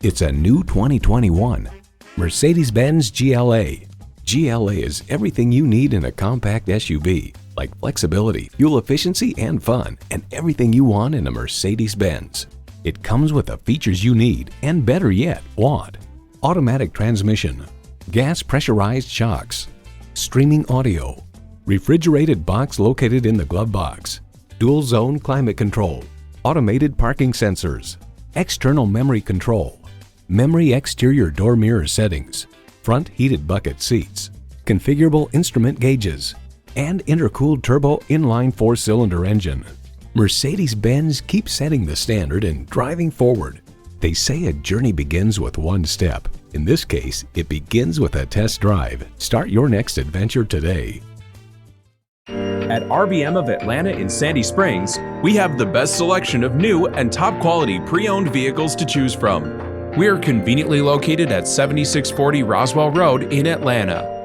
It's a new 2021 Mercedes-Benz GLA. GLA is everything you need in a compact SUV, like flexibility, fuel efficiency, and fun, and everything you want in a Mercedes-Benz. It comes with the features you need, and better yet, want. Automatic transmission, gas pressurized shocks, streaming audio, refrigerated box located in the glove box, dual zone climate control, automated parking sensors, external memory control, memory exterior door mirror settings, front heated bucket seats, configurable instrument gauges, and intercooled turbo inline 4-cylinder engine. Mercedes-Benz keeps setting the standard and driving forward. They say a journey begins with one step. In this case, it begins with a test drive. Start your next adventure today. At RBM of Atlanta in Sandy Springs, we have the best selection of new and top quality pre-owned vehicles to choose from. We are conveniently located at 7640 Roswell Road in Atlanta.